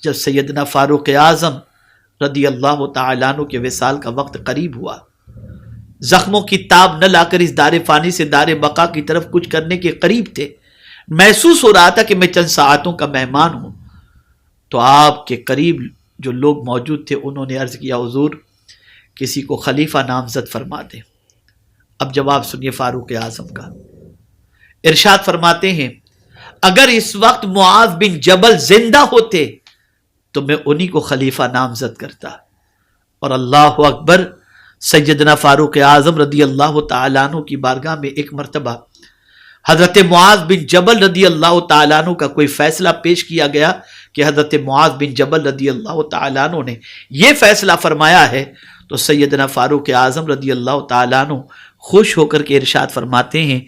جب سیدنا فاروق اعظم رضی اللہ تعالیٰ عنہ کے وصال کا وقت قریب ہوا، زخموں کی تاب نہ لا کر اس دار فانی سے دار بقا کی طرف کچھ کرنے کے قریب تھے، محسوس ہو رہا تھا کہ میں چند ساعتوں کا مہمان ہوں، تو آپ کے قریب جو لوگ موجود تھے انہوں نے عرض کیا، حضور کسی کو خلیفہ نامزد فرما دیں۔ اب جواب سنیے فاروق اعظم کا، ارشاد فرماتے ہیں اگر اس وقت معاذ بن جبل زندہ ہوتے تو میں انہی کو خلیفہ نامزد کرتا۔ اور اللہ اکبر، سیدنا فاروق اعظم رضی اللہ تعالیٰ عنہ کی بارگاہ میں ایک مرتبہ حضرت معاذ بن جبل رضی اللہ تعالیٰ عنہ کا کوئی فیصلہ پیش کیا گیا کہ حضرت معاذ بن جبل رضی اللہ تعالیٰ عنہ نے یہ فیصلہ فرمایا ہے، تو سیدنا فاروق اعظم رضی اللہ تعالیٰ عنہ خوش ہو کر کے ارشاد فرماتے ہیں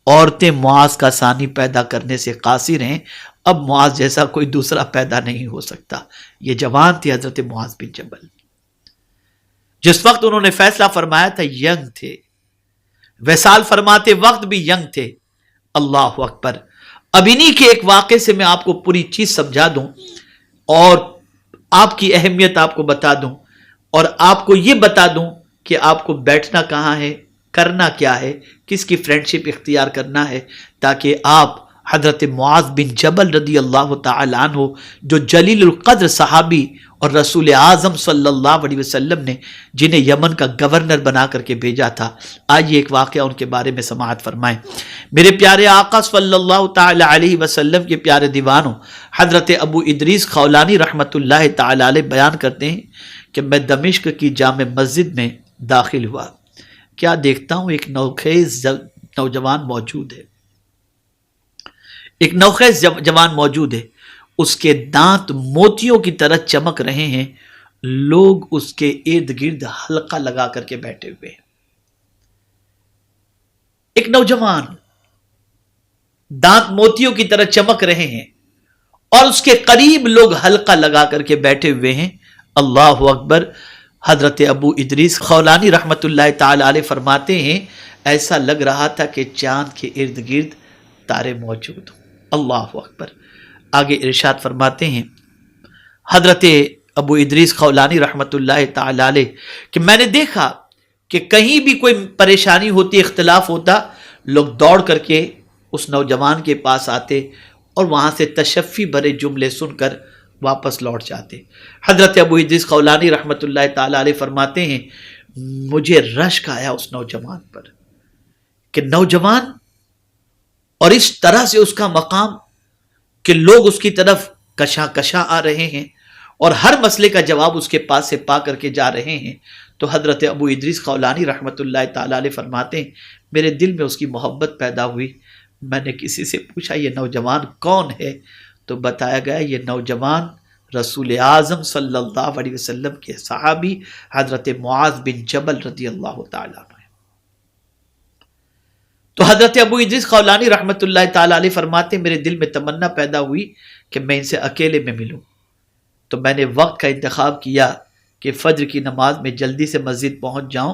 عورتیں معاذ کا ثانی پیدا کرنے سے قاصر ہیں، اب معاذ جیسا کوئی دوسرا پیدا نہیں ہو سکتا۔ یہ جوان تھے حضرت معاذ بن جبل، جس وقت انہوں نے فیصلہ فرمایا تھا ینگ تھے، وصال فرماتے وقت بھی ینگ تھے۔ اللہ اکبر۔ اب انہی کے ایک واقعے سے میں آپ کو پوری چیز سمجھا دوں اور آپ کی اہمیت آپ کو بتا دوں، اور آپ کو یہ بتا دوں کہ آپ کو بیٹھنا کہاں ہے، کرنا کیا ہے، کس کی فرینڈشپ اختیار کرنا ہے، تاکہ آپ حضرت معاذ بن جبل رضی اللہ تعالی عنہ جو جلیل القدر صحابی اور رسول اعظم صلی اللہ علیہ وسلم نے جنہیں یمن کا گورنر بنا کر کے بھیجا تھا، آئیے ایک واقعہ ان کے بارے میں سماعت فرمائیں۔ میرے پیارے آقا صلی اللہ تعالی علیہ وسلم کے پیارے دیوانوں، حضرت ابو ادریس خولانی رحمت اللہ تعالی علیہ بیان کرتے ہیں کہ میں دمشق کی جامع مسجد میں داخل ہوا، کیا دیکھتا ہوں ایک نوخیز نوجوان موجود ہے، ایک نوخیز جوان موجود ہے، اس کے دانت موتیوں کی طرح چمک رہے ہیں، لوگ اس کے ارد گرد حلقہ لگا کر کے بیٹھے ہوئے ہیں۔ ایک نوجوان دانت موتیوں کی طرح چمک رہے ہیں اور اس کے قریب لوگ حلقہ لگا کر کے بیٹھے ہوئے ہیں۔ اللہ اکبر۔ حضرت ابو ادریس خولانی رحمت اللہ تعالی علیہ فرماتے ہیں ایسا لگ رہا تھا کہ چاند کے ارد گرد تارے موجود ہوں۔ اللہ اکبر۔ آگے ارشاد فرماتے ہیں حضرت ابو ادریس خولانی رحمت اللہ تعالی علیہ کہ میں نے دیکھا کہ کہیں بھی کوئی پریشانی ہوتی، اختلاف ہوتا، لوگ دوڑ کر کے اس نوجوان کے پاس آتے اور وہاں سے تشفی بھرے جملے سن کر واپس لوٹ جاتے۔ حضرت ابو ادریس خولانی رحمت اللہ تعالی علیہ فرماتے ہیں مجھے رشک آیا اس نوجوان پر کہ نوجوان اور اس طرح سے اس کا مقام کہ لوگ اس کی طرف کشاں کشاں آ رہے ہیں اور ہر مسئلے کا جواب اس کے پاس سے پا کر کے جا رہے ہیں، تو حضرت ابو ادریس خولانی رحمۃ اللہ تعالی علیہ فرماتے ہیں میرے دل میں اس کی محبت پیدا ہوئی. میں نے کسی سے پوچھا یہ نوجوان کون ہے؟ تو بتایا گیا یہ نوجوان رسول اعظم صلی اللہ علیہ وسلم کے صحابی حضرت معاذ بن جبل رضی اللہ تعالیٰ عنہ. تو حضرت ابو ادریس خولانی رحمۃ اللہ تعالیٰ علیہ فرماتے میرے دل میں تمنا پیدا ہوئی کہ میں ان سے اکیلے میں ملوں. تو میں نے وقت کا انتخاب کیا کہ فجر کی نماز میں جلدی سے مسجد پہنچ جاؤں،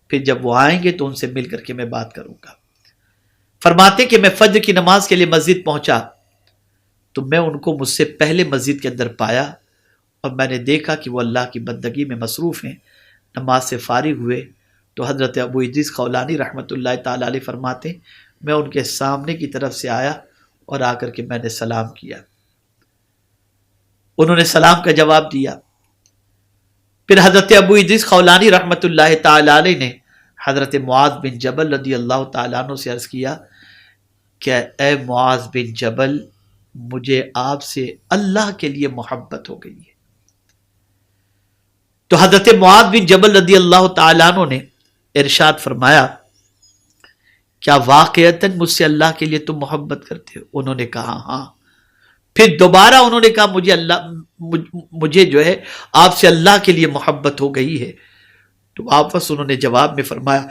پھر جب وہ آئیں گے تو ان سے مل کر کے میں بات کروں گا. فرماتے کہ میں فجر کی نماز کے لیے مسجد پہنچا تو میں ان کو مجھ سے پہلے مسجد کے اندر پایا اور میں نے دیکھا کہ وہ اللہ کی بندگی میں مصروف ہیں. نماز سے فارغ ہوئے تو حضرت ابو ادریس خولانی رحمۃ اللہ تعالیٰ علیہ فرماتے میں ان کے سامنے کی طرف سے آیا اور آ کر کے میں نے سلام کیا. انہوں نے سلام کا جواب دیا. پھر حضرت ابو ادریس خولانی رحمۃ اللہ تعالیٰ علیہ نے حضرت معاذ بن جبل رضی اللہ تعالیٰ عنہ سے عرض کیا کہ اے معاذ بن جبل، مجھے آپ سے اللہ کے لیے محبت ہو گئی ہے. تو حضرت معاذ بن جبل رضی اللہ تعالیٰ عنہ نے ارشاد فرمایا کیا واقعتاً مجھ سے اللہ کے لیے تم محبت کرتے ہو؟ انہوں نے کہا ہاں. پھر دوبارہ انہوں نے کہا مجھے جو ہے آپ سے اللہ کے لیے محبت ہو گئی ہے. تو واپس انہوں نے جواب میں فرمایا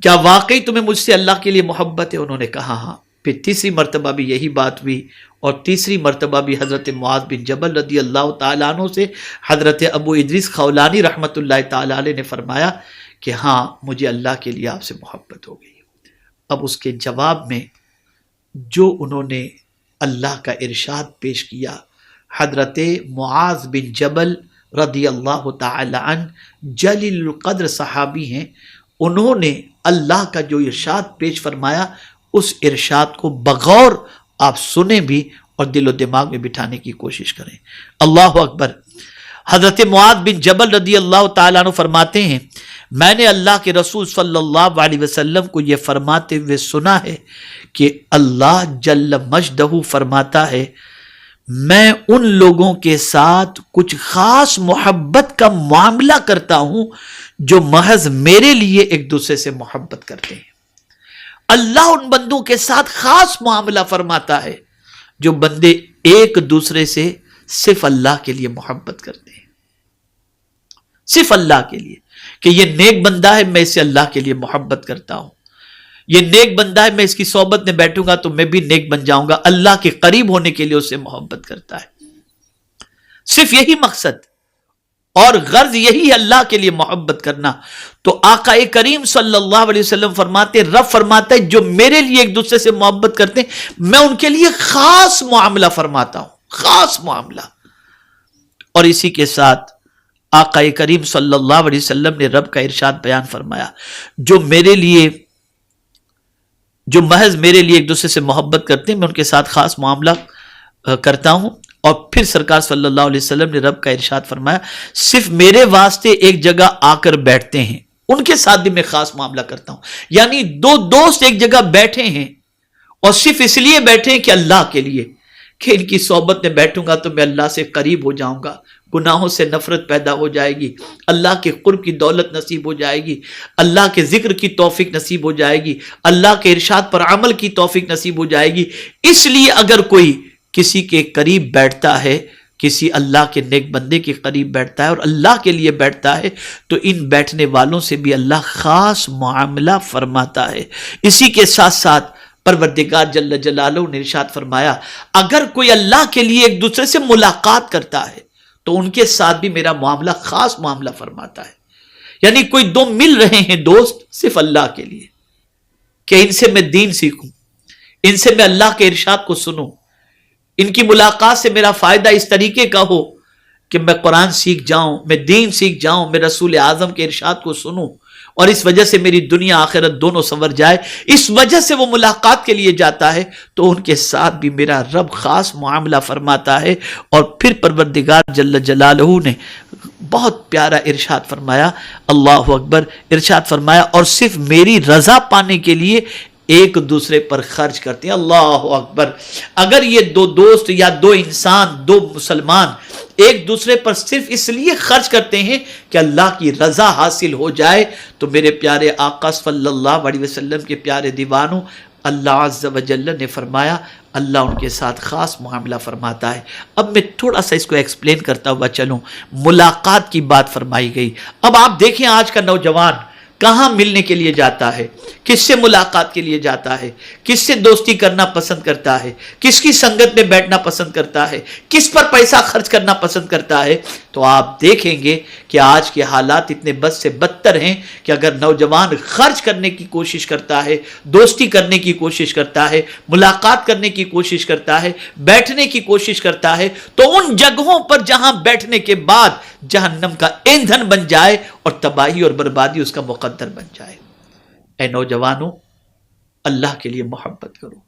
کیا واقعی تمہیں مجھ سے اللہ کے لیے محبت ہے؟ انہوں نے کہا ہاں. پھر تیسری مرتبہ بھی یہی بات ہوئی اور تیسری مرتبہ بھی حضرت معاذ بن جبل رضی اللہ تعالیٰ عنہ سے حضرت ابو ادریس خولانی رحمۃ اللہ تعالیٰ علیہ نے فرمایا کہ ہاں مجھے اللہ کے لیے آپ سے محبت ہو گئی. اب اس کے جواب میں جو انہوں نے اللہ کا ارشاد پیش کیا، حضرت معاذ بن جبل رضی اللہ تعالی عنہ جلیل القدر صحابی ہیں، انہوں نے اللہ کا جو ارشاد پیش فرمایا اس ارشاد کو بغور آپ سنیں بھی اور دل و دماغ میں بٹھانے کی کوشش کریں. اللہ اکبر. حضرت معاذ بن جبل رضی اللہ تعالیٰ عنہ فرماتے ہیں میں نے اللہ کے رسول صلی اللہ علیہ وسلم کو یہ فرماتے ہوئے سنا ہے کہ اللہ جل مجدہ فرماتا ہے میں ان لوگوں کے ساتھ کچھ خاص محبت کا معاملہ کرتا ہوں جو محض میرے لیے ایک دوسرے سے محبت کرتے ہیں. اللہ ان بندوں کے ساتھ خاص معاملہ فرماتا ہے جو بندے ایک دوسرے سے صرف اللہ کے لیے محبت کرتے ہیں، صرف اللہ کے لیے، کہ یہ نیک بندہ ہے میں اس سے اللہ کے لیے محبت کرتا ہوں، یہ نیک بندہ ہے میں اس کی صحبت میں بیٹھوں گا تو میں بھی نیک بن جاؤں گا، اللہ کے قریب ہونے کے لیے اس سے محبت کرتا ہے. صرف یہی مقصد اور غرض یہی ہے اللہ کے لیے محبت کرنا. تو آقا کریم صلی اللہ علیہ وسلم فرماتے رب فرماتا ہے جو میرے لیے ایک دوسرے سے محبت کرتے ہیں میں ان کے لیے خاص معاملہ فرماتا ہوں، خاص معاملہ. اور اسی کے ساتھ آقا کریم صلی اللہ علیہ وسلم نے رب کا ارشاد بیان فرمایا جو محض میرے لیے ایک دوسرے سے محبت کرتے ہیں میں ان کے ساتھ خاص معاملہ کرتا ہوں. اور پھر سرکار صلی اللہ علیہ وسلم نے رب کا ارشاد فرمایا صرف میرے واسطے ایک جگہ آ کر بیٹھتے ہیں ان کے ساتھ بھی میں خاص معاملہ کرتا ہوں. یعنی دو دوست ایک جگہ بیٹھے ہیں اور صرف اس لیے بیٹھے ہیں کہ اللہ کے لیے، کہ ان کی صحبت میں بیٹھوں گا تو میں اللہ سے قریب ہو جاؤں گا، گناہوں سے نفرت پیدا ہو جائے گی، اللہ کے قرب کی دولت نصیب ہو جائے گی، اللہ کے ذکر کی توفیق نصیب ہو جائے گی، اللہ کے ارشاد پر عمل کی توفیق نصیب ہو جائے گی. اس لیے اگر کوئی کسی کے قریب بیٹھتا ہے، کسی اللہ کے نیک بندے کے قریب بیٹھتا ہے اور اللہ کے لیے بیٹھتا ہے تو ان بیٹھنے والوں سے بھی اللہ خاص معاملہ فرماتا ہے. اسی کے ساتھ ساتھ پروردگار جل جلالہ نے ارشاد فرمایا اگر کوئی اللہ کے لیے ایک دوسرے سے ملاقات کرتا ہے تو ان کے ساتھ بھی میرا معاملہ خاص معاملہ فرماتا ہے. یعنی کوئی دو مل رہے ہیں دوست صرف اللہ کے لیے کہ ان سے میں دین سیکھوں، ان سے میں اللہ کے ارشاد کو سنوں، ان کی ملاقات سے میرا فائدہ اس طریقے کا ہو کہ میں قرآن سیکھ جاؤں، میں دین سیکھ جاؤں، میں رسول اعظم کے ارشاد کو سنوں اور اس وجہ سے میری دنیا آخرت دونوں سنور جائے، اس وجہ سے وہ ملاقات کے لیے جاتا ہے تو ان کے ساتھ بھی میرا رب خاص معاملہ فرماتا ہے. اور پھر پروردگار جل جلالہ نے بہت پیارا ارشاد فرمایا، اللہ اکبر، ارشاد فرمایا اور صرف میری رضا پانے کے لیے ایک دوسرے پر خرچ کرتے ہیں. اللہ اکبر. اگر یہ دو دوست یا دو انسان، دو مسلمان ایک دوسرے پر صرف اس لیے خرچ کرتے ہیں کہ اللہ کی رضا حاصل ہو جائے، تو میرے پیارے آقا صلی اللہ علیہ وسلم کے پیارے دیوانوں، اللہ عز و جل نے فرمایا اللہ ان کے ساتھ خاص معاملہ فرماتا ہے. اب میں تھوڑا سا اس کو ایکسپلین کرتا ہوا چلوں. ملاقات کی بات فرمائی گئی. اب آپ دیکھیں آج کا نوجوان کہاں ملنے کے لیے جاتا ہے، کس سے ملاقات کے لیے جاتا ہے، کس سے دوستی کرنا پسند کرتا ہے، کس کی سنگت میں بیٹھنا پسند کرتا ہے، کس پر پیسہ خرچ کرنا پسند کرتا ہے. تو آپ دیکھیں گے کہ آج کے حالات اتنے بد سے بدتر ہیں کہ اگر نوجوان خرچ کرنے کی کوشش کرتا ہے، دوستی کرنے کی کوشش کرتا ہے، ملاقات کرنے کی کوشش کرتا ہے، بیٹھنے کی کوشش کرتا ہے، تو ان جگہوں پر جہاں بیٹھنے کے بعد جہنم کا ایندھن بن جائے اور تباہی اور بربادی اس کا مقدر بن جائے. اے نوجوانوں، اللہ کے لیے محبت کرو،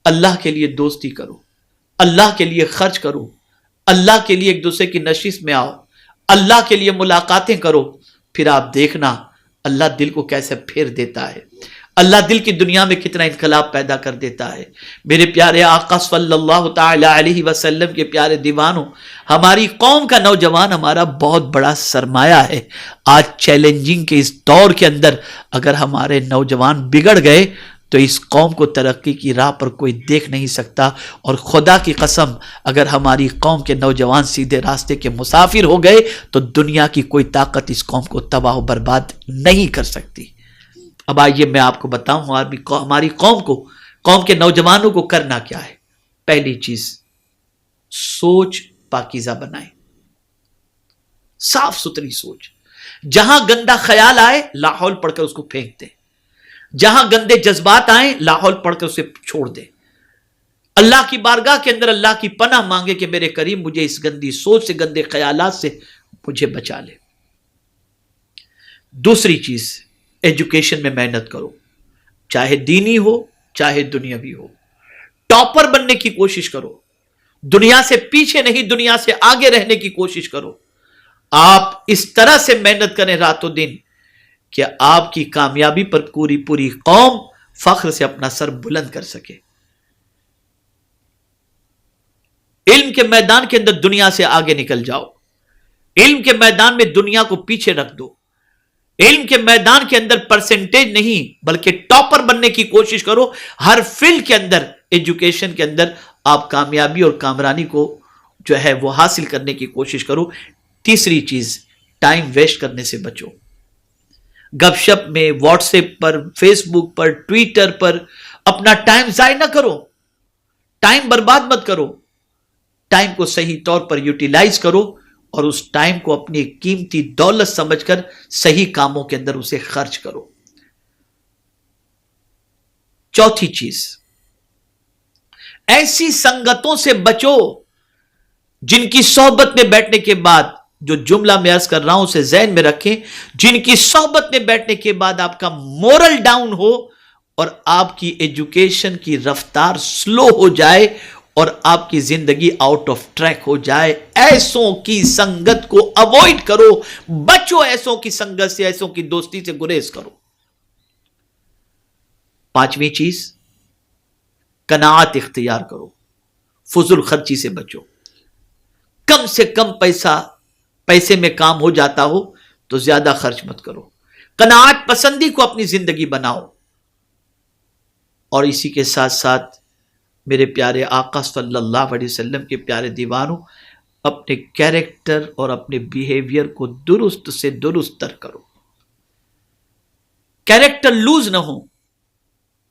اللہ کے لیے دوستی کرو، اللہ کے لیے خرچ کرو، اللہ کے لیے ایک دوسرے کی نشست میں آؤ، اللہ کے لیے ملاقاتیں کرو. پھر آپ دیکھنا اللہ دل کو کیسے پھیر دیتا ہے، اللہ دل کی دنیا میں کتنا انقلاب پیدا کر دیتا ہے. میرے پیارے آقا صلی اللہ تعالی علیہ وسلم کے پیارے دیوانوں، ہماری قوم کا نوجوان ہمارا بہت بڑا سرمایہ ہے. آج چیلنجنگ کے اس دور کے اندر اگر ہمارے نوجوان بگڑ گئے تو اس قوم کو ترقی کی راہ پر کوئی دیکھ نہیں سکتا. اور خدا کی قسم اگر ہماری قوم کے نوجوان سیدھے راستے کے مسافر ہو گئے تو دنیا کی کوئی طاقت اس قوم کو تباہ و برباد نہیں کر سکتی. اب آئیے میں آپ کو بتاؤں ہماری قوم کے نوجوانوں کو کرنا کیا ہے. پہلی چیز، سوچ پاکیزہ بنائیں، صاف ستھری سوچ. جہاں گندا خیال آئے لاحول پڑھ کر اس کو پھینک دیں، جہاں گندے جذبات آئیں لاحول پڑھ کر اسے چھوڑ دیں. اللہ کی بارگاہ کے اندر اللہ کی پناہ مانگے کہ میرے کریم مجھے اس گندی سوچ سے، گندے خیالات سے مجھے بچا لے. دوسری چیز، ایجوکیشن میں محنت کرو، چاہے دینی ہو چاہے دنیاوی ہو. ٹاپر بننے کی کوشش کرو، دنیا سے پیچھے نہیں دنیا سے آگے رہنے کی کوشش کرو. آپ اس طرح سے محنت کریں رات و دن کہ آپ کی کامیابی پر پوری قوم فخر سے اپنا سر بلند کر سکے. علم کے میدان کے اندر دنیا سے آگے نکل جاؤ، علم کے میدان میں دنیا کو پیچھے رکھ دو. علم کے میدان کے اندر پرسنٹیج نہیں بلکہ ٹاپر بننے کی کوشش کرو. ہر فیلڈ کے اندر، ایجوکیشن کے اندر آپ کامیابی اور کامرانی کو جو ہے وہ حاصل کرنے کی کوشش کرو. تیسری چیز، ٹائم ویسٹ کرنے سے بچو. گپ شپ میں، واٹس ایپ پر، فیس بک پر، ٹویٹر پر اپنا ٹائم ضائع نہ کرو. ٹائم برباد مت کرو. ٹائم کو صحیح طور پر یوٹیلائز کرو اور اس ٹائم کو اپنی قیمتی دولت سمجھ کر صحیح کاموں کے اندر اسے خرچ کرو. چوتھی چیز، ایسی سنگتوں سے بچو جن کی صحبت میں بیٹھنے کے بعد، جو جملہ میں عرض کر رہا ہوں اسے ذہن میں رکھیں، جن کی صحبت میں بیٹھنے کے بعد آپ کا مورل ڈاؤن ہو اور آپ کی ایجوکیشن کی رفتار سلو ہو جائے اور آپ کی زندگی آؤٹ آف ٹریک ہو جائے. ایسوں کی سنگت کو اوائڈ کرو، بچو ایسوں کی سنگت سے، ایسوں کی دوستی سے گریز کرو. پانچویں چیز، قناعت اختیار کرو، فضول خرچی سے بچو. کم سے کم پیسے میں کام ہو جاتا ہو تو زیادہ خرچ مت کرو. قناعت پسندی کو اپنی زندگی بناؤ. اور اسی کے ساتھ ساتھ میرے پیارے آقا صلی اللہ علیہ وسلم کے پیارے دیوانوں، اپنے کیریکٹر اور اپنے بیہیویئر کو درست سے درست تر کرو. کیریکٹر لوز نہ ہو،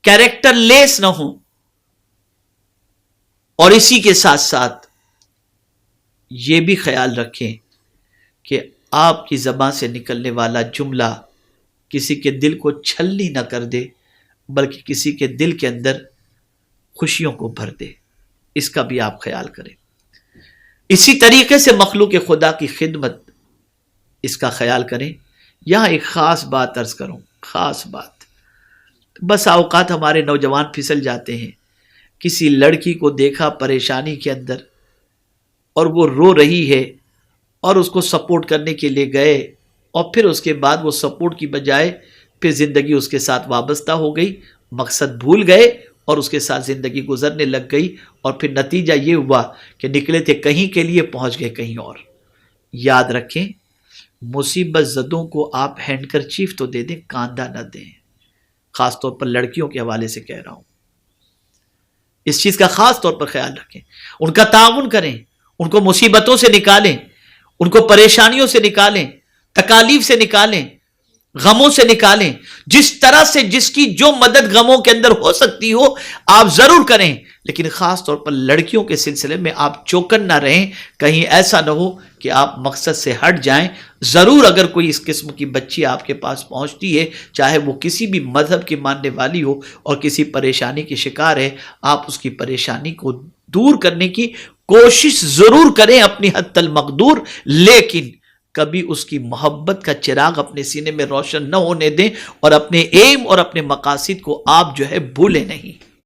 کیریکٹر لیس نہ ہو. اور اسی کے ساتھ ساتھ یہ بھی خیال رکھیں کہ آپ کی زبان سے نکلنے والا جملہ کسی کے دل کو چھلنی نہ کر دے بلکہ کسی کے دل کے اندر خوشیوں کو بھر دے. اس کا بھی آپ خیال کریں. اسی طریقے سے مخلوق خدا کی خدمت، اس کا خیال کریں. یہاں ایک خاص بات عرض کروں، خاص بات. بس اوقات ہمارے نوجوان پھسل جاتے ہیں. کسی لڑکی کو دیکھا پریشانی کے اندر اور وہ رو رہی ہے اور اس کو سپورٹ کرنے کے لیے گئے اور پھر اس کے بعد وہ سپورٹ کی بجائے پھر زندگی اس کے ساتھ وابستہ ہو گئی مقصد بھول گئے اور اس کے ساتھ زندگی گزرنے لگ گئی، اور پھر نتیجہ یہ ہوا کہ نکلے تھے کہیں کے لیے، پہنچ گئے کہیں اور۔ یاد رکھیں، مصیبت زدوں کو آپ ہینڈ کرچیف تو دے دیں، کاندھا نہ دیں۔ خاص طور پر لڑکیوں کے حوالے سے کہہ رہا ہوں، اس چیز کا خاص طور پر خیال رکھیں، ان کا تعاون کریں، ان کو مصیبتوں سے نکالیں، ان کو پریشانیوں سے نکالیں، تکالیف سے نکالیں، غموں سے نکالیں، جس طرح سے جس کی جو مدد غموں کے اندر ہو سکتی ہو آپ ضرور کریں، لیکن خاص طور پر لڑکیوں کے سلسلے میں آپ چوکن نہ رہیں، کہیں ایسا نہ ہو کہ آپ مقصد سے ہٹ جائیں۔ ضرور اگر کوئی اس قسم کی بچی آپ کے پاس پہنچتی ہے، چاہے وہ کسی بھی مذہب کی ماننے والی ہو اور کسی پریشانی کی شکار ہے، آپ اس کی پریشانی کو دور کرنے کی کوشش ضرور کریں اپنی حد المقدور، لیکن کبھی اس کی محبت کا چراغ اپنے سینے میں روشن نہ ہونے دیں، اور اپنے ایم اور اپنے مقاصد کو آپ جو ہے بھولیں نہیں۔